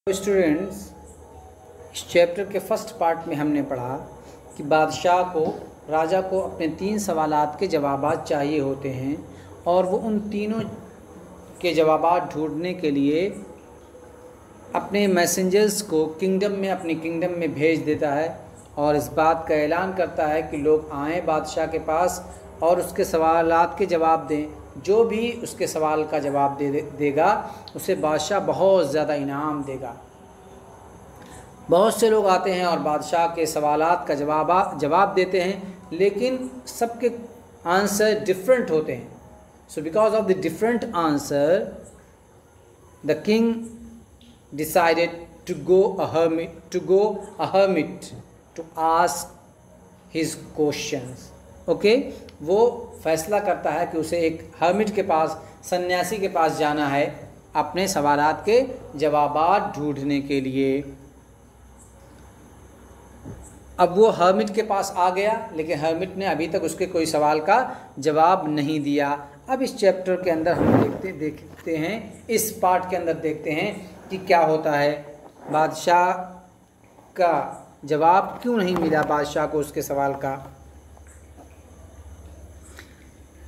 Students, इस chapter के first part में हमने पढ़ा कि राजा को अपने 3 सवालात के जवाबात चाहिए होते हैं और वो उन तीनों के जवाबात ढूंढने के लिए अपने मैसेंजर्स को अपनी किंगडम में भेज देता है और इस बात का ऐलान करता है कि लोग आएँ बादशाह के पास और उसके सवालात के जवाब दें। जो भी उसके सवाल का जवाब देगा उसे बादशाह बहुत ज़्यादा इनाम देगा। बहुत से लोग आते हैं और बादशाह के सवालात का जवाब देते हैं, लेकिन सबके आंसर डिफरेंट होते हैं। So because of the different answer the king decided to go a hermit to ask his questions. Okay, वो फैसला करता है कि उसे एक हर्मिट के पास, सन्यासी के पास जाना है अपने सवालात के जवाबात ढूंढने के लिए। अब वो हर्मिट के पास आ गया, लेकिन हर्मिट ने अभी तक उसके कोई सवाल का जवाब नहीं दिया। अब इस चैप्टर के अंदर हम देखते हैं, इस पार्ट के अंदर देखते हैं कि क्या होता है, बादशाह का जवाब क्यों नहीं मिला बादशाह को उसके सवाल का।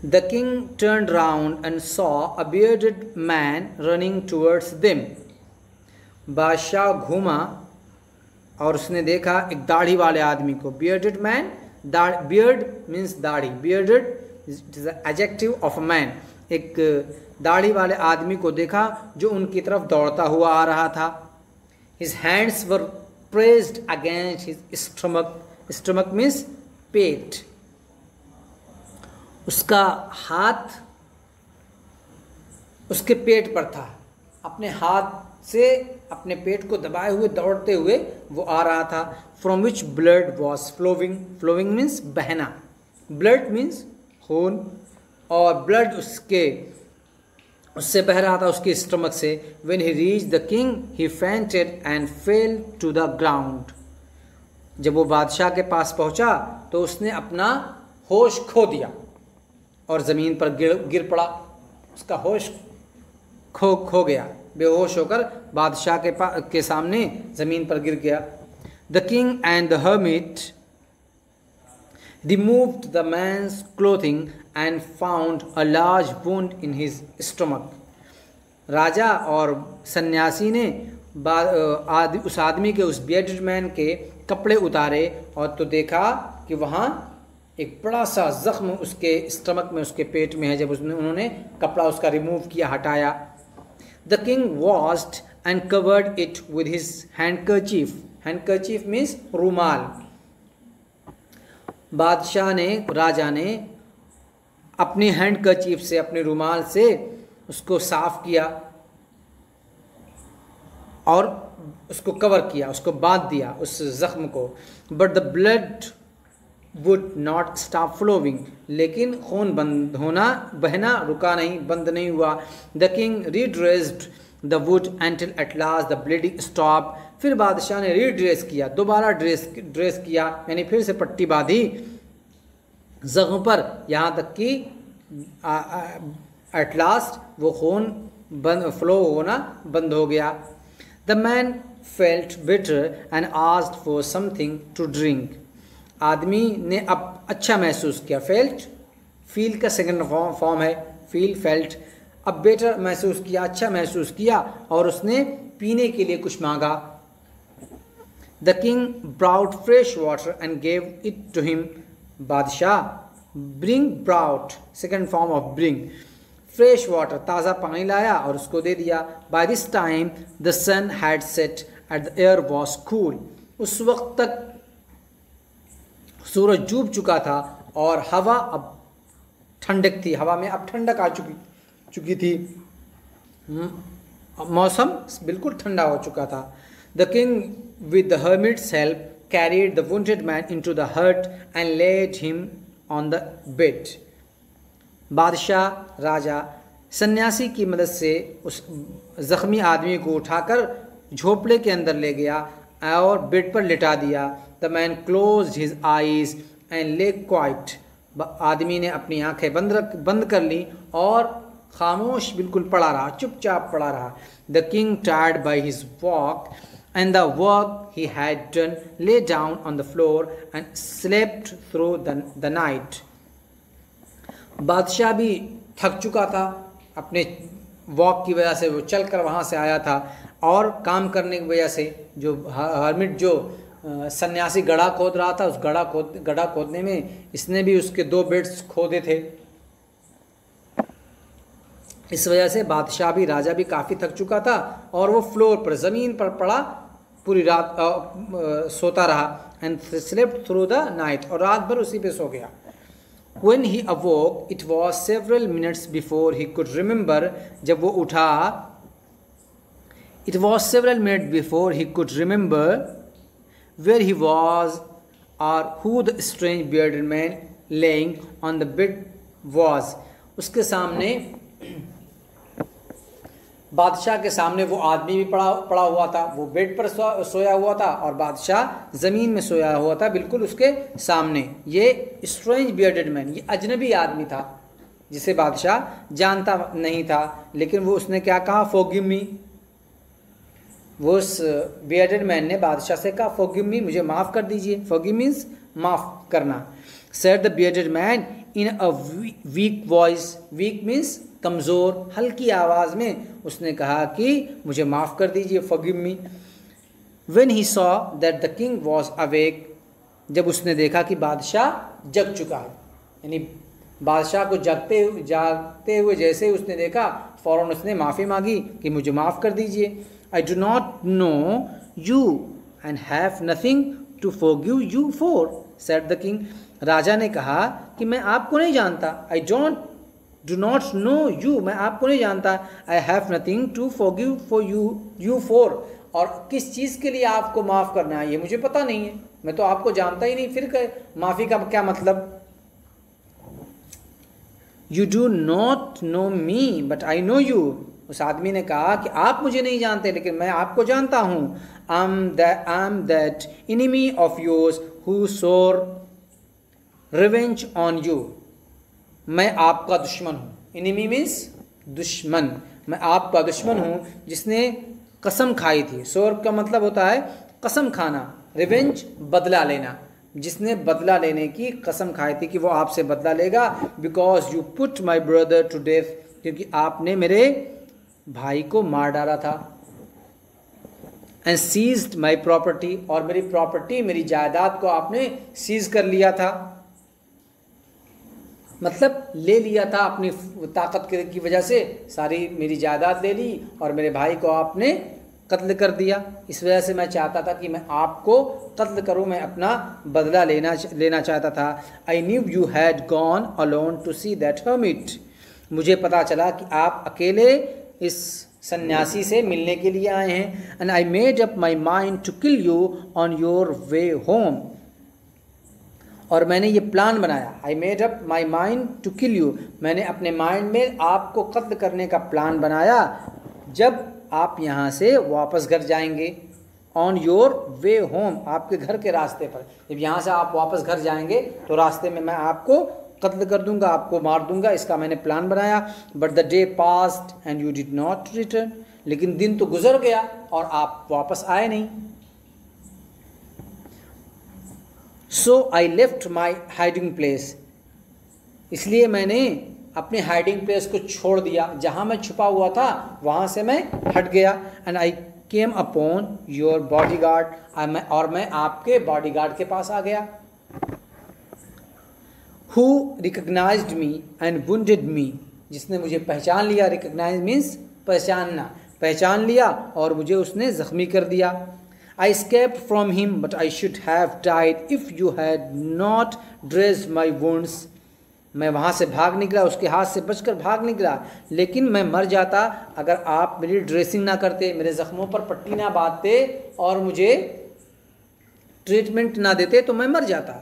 The king turned round and saw a bearded man running towards them. बादशाह घूमा और उसने देखा एक दाढ़ी वाले आदमी को। bearded man, beard means दाढ़ी, bearded is the adjective of a man। एक दाढ़ी वाले आदमी को देखा जो उनकी तरफ दौड़ता हुआ आ रहा था। His hands were pressed against his stomach. Stomach means पेट। उसका हाथ उसके पेट पर था। अपने हाथ से अपने पेट को दबाए हुए दौड़ते हुए वो आ रहा था। From which blood was flowing. Flowing means बहना, ब्लड मीन्स खून, और ब्लड उससे बह रहा था उसके स्टमक से। When he reach the king he fainted and fell to the ground. जब वो बादशाह के पास पहुंचा तो उसने अपना होश खो दिया और ज़मीन पर गिर पड़ा। उसका होश खो गया, बेहोश होकर बादशाह के सामने ज़मीन पर गिर गया। The king and the hermit removed the man's clothing and found a large wound in his stomach. राजा और सन्यासी ने उस आदमी के, उस bearded man के कपड़े उतारे और तो देखा कि वहाँ एक बड़ा सा जख्म उसके स्टमक में, उसके पेट में है। जब उन्होंने कपड़ा उसका रिमूव किया, हटाया। The king washed and covered it with his handkerchief. Handkerchief means रूमाल। राजा ने अपनी हैंडकरचीफ से, अपने रूमाल से उसको साफ किया और उसको कवर किया, उसको बांध दिया उस जख्म को। But the blood would not stop flowing, लेकिन खून बहना रुका नहीं, बंद नहीं हुआ। The king redressed the wound until at last the bleeding stopped. फिर बादशाह ने रीड्रेस किया, दोबारा ड्रेस किया, यानी फिर से पट्टी बांधी जख्म पर, यहाँ तक कि एट लास्ट वो खून फ्लो होना बंद हो गया। The man felt better and asked for something to drink. आदमी ने अब अच्छा महसूस किया। फेल्ट, फील का सेकंड फॉर्म है, फील, फेल्ट। अब बेटर महसूस किया, अच्छा महसूस किया और उसने पीने के लिए कुछ मांगा। The king brought fresh water and gave it to him. बादशाह bring, brought second form of bring, fresh water, ताज़ा पानी लाया और उसको दे दिया। By this time the sun had set and the air was cool. उस वक्त तक सूरज डूब चुका था और हवा अब ठंडक थी। हवा में अब ठंडक आ चुकी थी, मौसम बिल्कुल ठंडा हो चुका था। The king with the hermit's help carried the wounded man into the hut and laid him on the bed. बादशाह, राजा सन्यासी की मदद से उस जख्मी आदमी को उठाकर झोपड़े के अंदर ले गया और बेड पर लिटा दिया। The man closed his eyes and ले क्वाइट। आदमी ने अपनी आंखें बंद कर ली और खामोश बिल्कुल पड़ा रहा, चुपचाप पड़ा रहा. The king, tired by his walk and the work he had done, lay down on the floor and slept through the night. बादशाह भी थक चुका था, अपने वॉक की वजह से, वो चलकर वहाँ से आया था और काम करने की वजह से. जो हर्मिट, जो सन्यासी गड्ढा खोद रहा था, उस गड्ढा खोदने में इसने भी उसके 2 बेड्स खोदे थे. इस वजह से बादशाह भी, राजा भी काफ़ी थक चुका था और वो फ्लोर पर, ज़मीन पर पड़ा पूरी रात सोता रहा. And slept through the night, और रात भर उसी पे सो गया. When he awoke, it was several minutes before he could remember. जब वो उठा, it was several minutes before he could remember where he was or who the strange bearded man laying on the bed was. उसके सामने, बादशाह के सामने वो आदमी भी पड़ा हुआ था. वो बेड पर सोया हुआ था और बादशाह ज़मीन में सोया हुआ था बिल्कुल उसके सामने. ये स्ट्रेंज बियर्डेड मैन, ये अजनबी आदमी था जिसे बादशाह जानता नहीं था. लेकिन वो, उसने क्या कहा? Forgive me. वो उस बियर्डेड मैन ने बादशाह से कहा फॉरगिव मी, मुझे माफ़ कर दीजिए. फॉरगिव मीन्स माफ़ करना. Said the bearded man in a weak voice. Weak means कमज़ोर, हल्की आवाज़ में उसने कहा कि मुझे माफ़ कर दीजिए, forgive me. When he saw that the king was awake, जब उसने देखा कि बादशाह जग चुका है, यानी बादशाह को जागते हुए जैसे ही उसने देखा, फ़ौरन उसने माफ़ी मांगी कि मुझे माफ़ कर दीजिए. I do not know you and have nothing to forgive you for, said the king. राजा ने कहा कि मैं आपको नहीं जानता. I do not know you, मैं आपको नहीं जानता. I have nothing to forgive for you for, और किस चीज़ के लिए आपको माफ़ करना है ये मुझे पता नहीं है. मैं तो आपको जानता ही नहीं, फिर माफ़ी का क्या मतलब? You do not no me but I know you. उस आदमी ने कहा कि आप मुझे नहीं जानते लेकिन मैं आपको जानता हूँ. I am that enemy of yours who सोर रिवेंज ऑन यू. मैं आपका दुश्मन हूँ. एनिमी मीन्स दुश्मन. मैं आपका दुश्मन हूँ जिसने कसम खाई थी. सोर का मतलब होता है कसम खाना, रिवेंज बदला लेना. जिसने बदला लेने की कसम खाई थी कि वो आपसे बदला लेगा. Because you put my brother to death, क्योंकि आपने मेरे भाई को मार डाला था. एंड सीज्ड माई प्रॉपर्टी, और मेरी प्रॉपर्टी, मेरी जायदाद को आपने सीज कर लिया था. मतलब ले लिया था अपनी ताकत की वजह से, सारी मेरी जायदाद ले ली और मेरे भाई को आपने कत्ल कर दिया. इस वजह से मैं चाहता था कि मैं आपको कत्ल करूं, मैं अपना बदला लेना चाहता था. I knew you had gone alone to see that hermit. मुझे पता चला कि आप अकेले इस सन्यासी से मिलने के लिए आए हैं. And I made up my mind to kill you on your way home. और मैंने ये प्लान बनाया. I made up my mind to kill you, मैंने अपने माइंड में आपको कत्ल करने का प्लान बनाया जब आप यहाँ से वापस घर जाएंगे. ऑन योर वे होम, आपके घर के रास्ते पर. जब यहाँ से आप वापस घर जाएंगे तो रास्ते में मैं आपको कत्ल कर दूंगा, आपको मार दूंगा. इसका मैंने प्लान बनाया. But the day passed and you did not return. लेकिन दिन तो गुजर गया और आप वापस आए नहीं. So I left my hiding place, इसलिए मैंने अपने हाइडिंग प्लेस को छोड़ दिया. जहाँ मैं छुपा हुआ था वहाँ से मैं हट गया. And I came upon your body guard, और मैं आपके बॉडी गार्ड के पास आ गया. Who recognised me and wounded me, जिसने मुझे पहचान लिया. रिकग्नाइज मीन्स पहचानना, पहचान लिया और मुझे उसने ज़ख्मी कर दिया. I escaped from him, but I should have died if you had not dressed my wounds. मैं वहाँ से भाग निकला, उसके हाथ से बचकर भाग निकला, लेकिन मैं मर जाता अगर आप मेरी ड्रेसिंग ना करते, मेरे ज़ख्मों पर पट्टी ना बांधते और मुझे ट्रीटमेंट ना देते तो मैं मर जाता.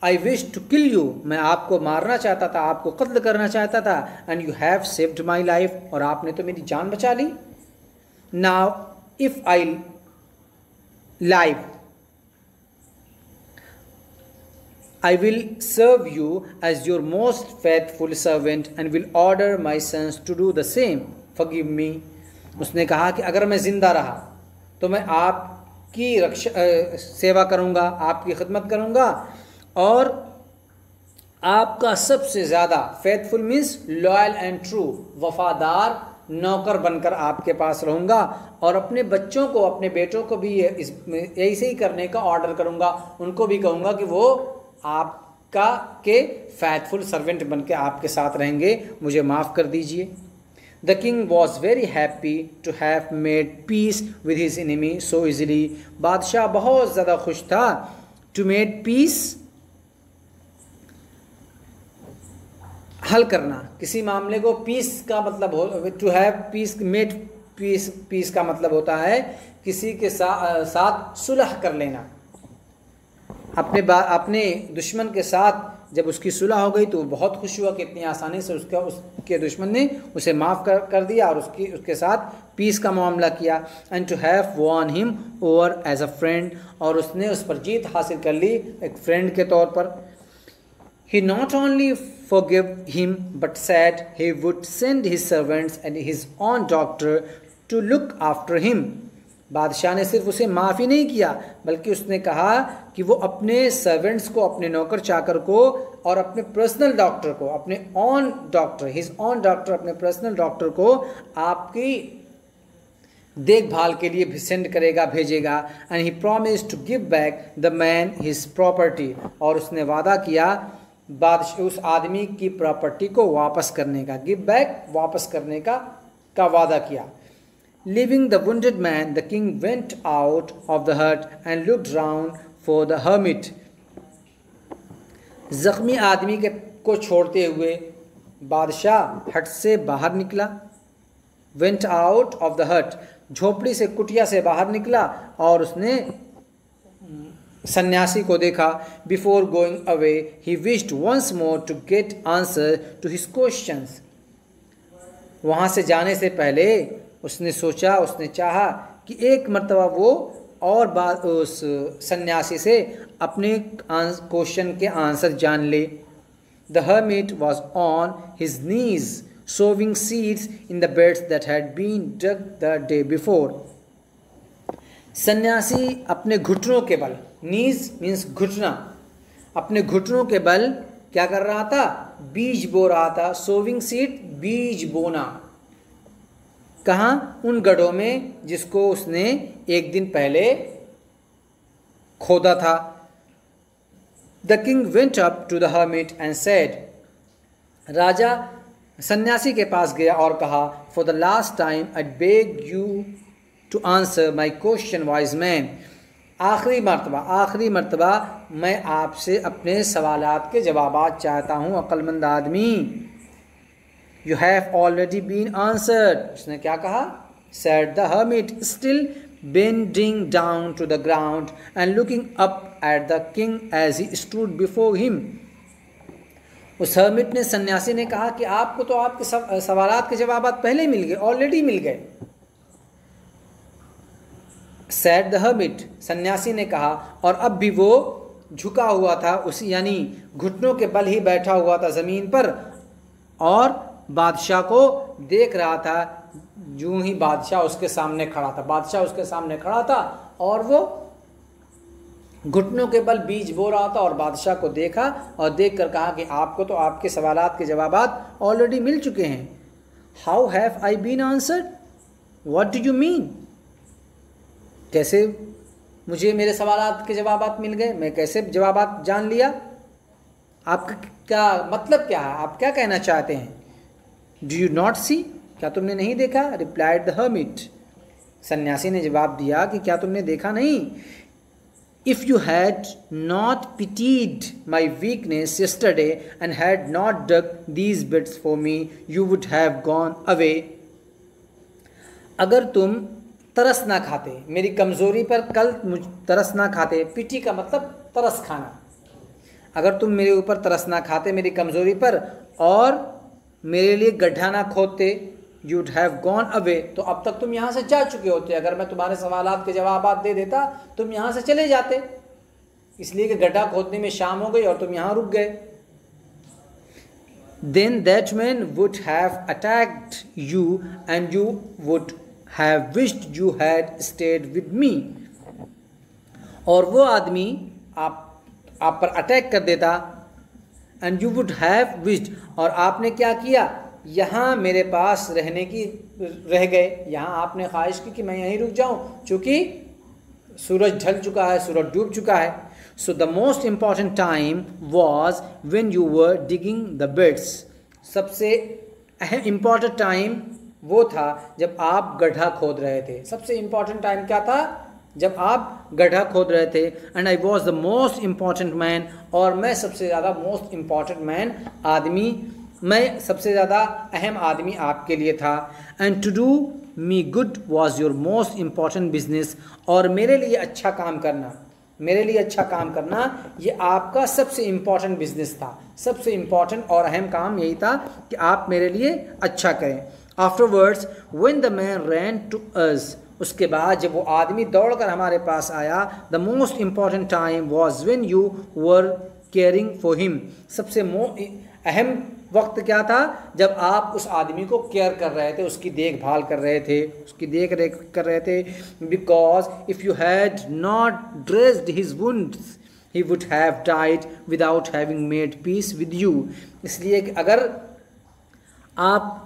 I wished to kill you, मैं आपको मारना चाहता था, आपको कत्ल करना चाहता था. And you have saved my life, और आपने तो मेरी जान बचा ली. Now if I live, I will serve you as your most faithful servant and will order my sons to do the same. Forgive me. उसने कहा कि अगर मैं ज़िंदा रहा तो मैं आपकी सेवा करूँगा, आपकी खिदमत करूँगा और आपका सबसे ज़्यादा faithful means loyal and true, वफादार नौकर बनकर आपके पास रहूँगा और अपने बच्चों को, अपने बेटों को भी ऐसे ही करने का ऑर्डर करूँगा। उनको भी कहूँगा कि वो आपका के फेथफुल सर्वेंट बन के आपके साथ रहेंगे, मुझे माफ़ कर दीजिए। The king was very happy to have made peace with his enemy so easily. बादशाह बहुत ज़्यादा खुश था। टू मेड पीस, हल करना किसी मामले को, पीस का मतलब हो, to have peace, made peace, peace का मतलब होता है किसी के साथ सुलह कर लेना। अपने दुश्मन के साथ जब उसकी सुलह हो गई तो वो बहुत खुश हुआ कि इतनी आसानी से उसके दुश्मन ने उसे माफ़ कर दिया और उसके साथ पीस का मामला किया। And to have won him over as a friend, और उसने उस पर जीत हासिल कर ली एक फ्रेंड के तौर पर। He not only forgave him but said he would send his servants and his own doctor to look after him. बादशाह ने सिर्फ उसे माफ़ ही नहीं किया बल्कि उसने कहा कि वो अपने सर्वेंट्स को, अपने नौकर चाकर को और अपने पर्सनल डॉक्टर को, अपने own doctor, his own doctor, अपने पर्सनल डॉक्टर को आपकी देखभाल के लिए सेंड करेगा, भेजेगा। And he promised to give back the man his property, और उसने वादा किया बादशाह उस आदमी की प्रॉपर्टी को वापस करने का, गिव बैक, वापस करने का वादा किया। Leaving the wounded man the king went out of the hut and looked round for the hermit. जख्मी आदमी को छोड़ते हुए बादशाह हट से बाहर निकला। वेंट आउट ऑफ द हट, झोपड़ी से, कुटिया से बाहर निकला और उसने सन्यासी को देखा। Before going away he wished once more to get answer to his questions. वहाँ से जाने से पहले उसने सोचा, उसने चाहा कि एक मर्तबा वो और बात उस सन्यासी से अपने क्वेश्चन के आंसर जान ले। The hermit was on his knees sowing seeds in the beds that had been dug the day before. सन्यासी अपने घुटनों के बल, नीज मीन्स घुटना, अपने घुटनों के बल क्या कर रहा था? बीज बो रहा था। सोविंग सीड, बीज बोना। कहाँ? उन गड्ढों में जिसको उसने एक दिन पहले खोदा था। The king went up to the hermit and said, राजा सन्यासी के पास गया और कहा, for the last time I beg you to answer my question wise man. आखिरी मर्तबा मैं आपसे अपने सवालात के जवाबात चाहता हूँ, अक्लमंद आदमी। You have already been answered. उसने क्या कहा? Said the hermit, still bending down to the ground and looking up at the king as he stood before him. उस हर्मिट ने, सन्यासी ने कहा कि आपको तो आपके सवालात के जवाबात पहले मिल गए, ऑलरेडी मिल गए। सैड द हर्मिट, सन्यासी ने कहा, और अब भी वो झुका हुआ था, उस यानी घुटनों के बल ही बैठा हुआ था ज़मीन पर और बादशाह को देख रहा था। यूं ही बादशाह उसके सामने खड़ा था और वो घुटनों के बल बीज बो रहा था और बादशाह को देखा और देखकर कहा कि आपको तो आपके सवालात के जवाबात ऑलरेडी मिल चुके हैं। How have I been answered? What do you mean? कैसे मुझे मेरे सवालात के जवाबात मिल गए? मैं कैसे जवाबात जान लिया? आपका क्या मतलब क्या है? आप क्या कहना चाहते हैं? डू यू नॉट सी? क्या तुमने नहीं देखा? रिप्लाइड द हर्मिट, सन्यासी ने जवाब दिया कि क्या तुमने देखा नहीं? If you had not pitied my weakness yesterday and had not dug these bits for me, you would have gone away. अगर तुम तरस ना खाते मेरी कमज़ोरी पर, कल तरस ना खाते, पिटी का मतलब तरस खाना, अगर तुम मेरे ऊपर तरस ना खाते मेरी कमज़ोरी पर और मेरे लिए गड्ढा ना खोदते, you would have gone away, तो अब तक तुम यहाँ से जा चुके होते। अगर मैं तुम्हारे सवालात के जवाबात दे देता तुम यहाँ से चले जाते। इसलिए कि गड्ढा खोदने में शाम हो गई और तुम यहाँ रुक गए। Then that man would have attacked you and you would have wished you had stayed with me। और वो आदमी आप पर अटैक कर देता, and you would have wished, और आपने क्या किया, यहाँ मेरे पास रहने की रह गए, यहाँ आपने ख्वाहिश की कि मैं यहीं रुक जाऊँ, चूँकि सूरज ढल चुका है, सूरज डूब चुका है। So the most important time was when you were digging the beds। सबसे अहम इम्पॉर्टेंट टाइम वो था जब आप गड्ढा खोद रहे थे। सबसे इम्पॉर्टेंट टाइम क्या था, जब आप गड्ढा खोद रहे थे। And I was the most important man, और मैं सबसे ज़्यादा मोस्ट इम्पॉर्टेंट मैन आदमी, मैं सबसे ज़्यादा अहम आदमी आपके लिए था। And to do me good was your most important business, और मेरे लिए अच्छा काम करना, मेरे लिए अच्छा काम करना ये आपका सबसे इम्पॉर्टेंट बिजनेस था। सबसे इम्पॉर्टेंट और अहम काम यही था कि आप मेरे लिए अच्छा करें। Afterwards when the man ran to us, उसके बाद जब वो आदमी दौड़कर हमारे पास आया, the most important time was when you were caring for him. सबसे अहम वक्त क्या था, जब आप उस आदमी को केयर कर रहे थे, उसकी देखभाल कर रहे थे, उसकी देख रेख कर रहे थे। Because if you had not dressed his wounds he would have died without having made peace with you. इसलिए कि अगर आप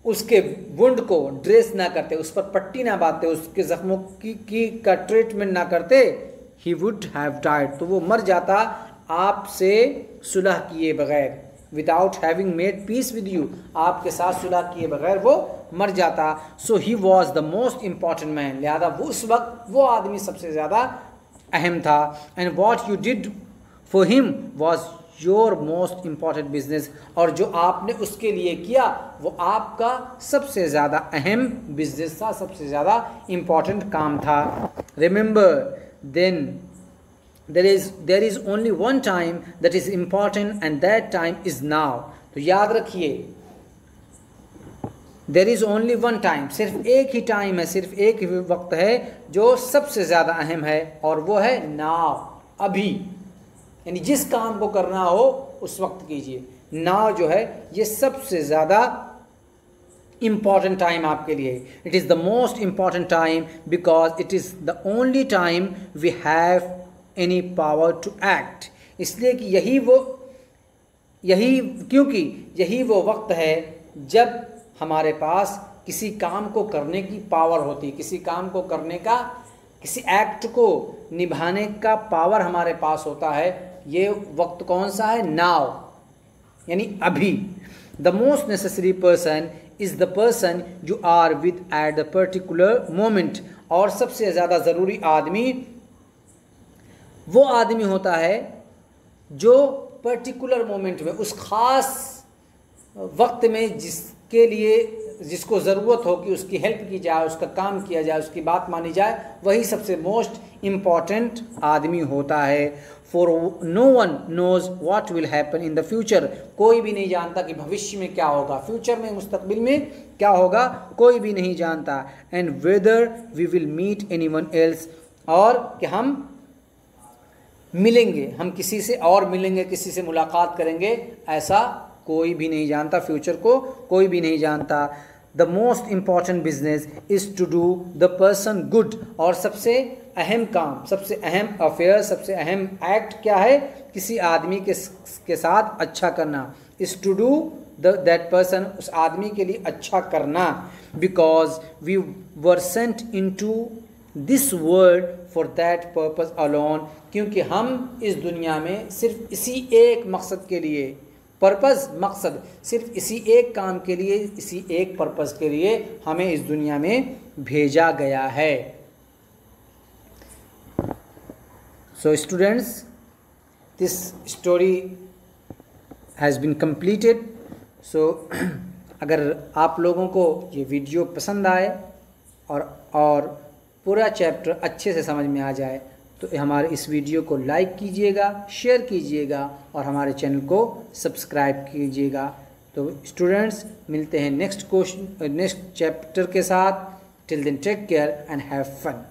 उसके वुंड को ड्रेस ना करते, उस पर पट्टी ना बांधते, उसके जख्मों का ट्रीटमेंट ना करते, ही वुड हैव डाइड, तो वो मर जाता आपसे सुलह किए बगैर। Without having made peace with you, आपके साथ सुलह किए बगैर वो मर जाता। So he was the most important man, लिहाजा वो उस वक्त वो आदमी सबसे ज़्यादा अहम था। And what you did for him was your most important business, और जो आपने उसके लिए किया वो आपका सबसे ज़्यादा अहम बिजनेस था, सबसे ज़्यादा इम्पॉर्टेंट काम था। Remember then there is only one time that is important and that time is now। तो याद रखिए, there is only one time, सिर्फ एक ही टाइम है, सिर्फ एक ही वक्त है जो सबसे ज़्यादा अहम है, और वो है now, अभी। यानी जिस काम को करना हो उस वक्त कीजिए। now जो है ये सबसे ज़्यादा इम्पॉर्टेंट टाइम आपके लिए। It is the most important time because it is the only time we have any power to act. इसलिए कि क्योंकि यही वो वक्त है जब हमारे पास किसी काम को करने की पावर होती, किसी काम को करने का, किसी एक्ट को निभाने का पावर हमारे पास होता है। ये वक्त कौन सा है, नाउ, यानी अभी। The most necessary person is the person you are with at the particular moment, और सबसे ज़्यादा ज़रूरी आदमी वो आदमी होता है जो पर्टिकुलर मोमेंट में, उस ख़ास वक्त में जिसको ज़रूरत हो कि उसकी हेल्प की जाए, उसका काम किया जाए, उसकी बात मानी जाए, वही सबसे मोस्ट इम्पॉर्टेंट आदमी होता है। For no one knows what will happen in the future, कोई भी नहीं जानता कि भविष्य में क्या होगा, फ्यूचर में, मुस्तकबिल में क्या होगा, कोई भी नहीं जानता। And whether we will meet anyone else, और कि हम मिलेंगे, हम किसी से और मिलेंगे, किसी से मुलाकात करेंगे, ऐसा कोई भी नहीं जानता, फ्यूचर को कोई भी नहीं जानता। The most important business is to do the person good, और सबसे अहम काम, सबसे अहम अफेयर, सबसे अहम एक्ट क्या है, किसी आदमी के साथ अच्छा करना। Is to do that person, उस आदमी के लिए अच्छा करना। Because we were sent into this world for that purpose alone, क्योंकि हम इस दुनिया में सिर्फ इसी एक मकसद के लिए, पर्पज़ मकसद, सिर्फ इसी एक काम के लिए, इसी एक पर्पज़ के लिए हमें इस दुनिया में भेजा गया है। So students, this story has been completed. So अगर आप लोगों को ये वीडियो पसंद आए और पूरा चैप्टर अच्छे से समझ में आ जाए तो हमारे इस वीडियो को लाइक कीजिएगा, शेयर कीजिएगा और हमारे चैनल को सब्सक्राइब कीजिएगा। तो स्टूडेंट्स, मिलते हैं नेक्स्ट चैप्टर के साथ। Till then take care and have fun.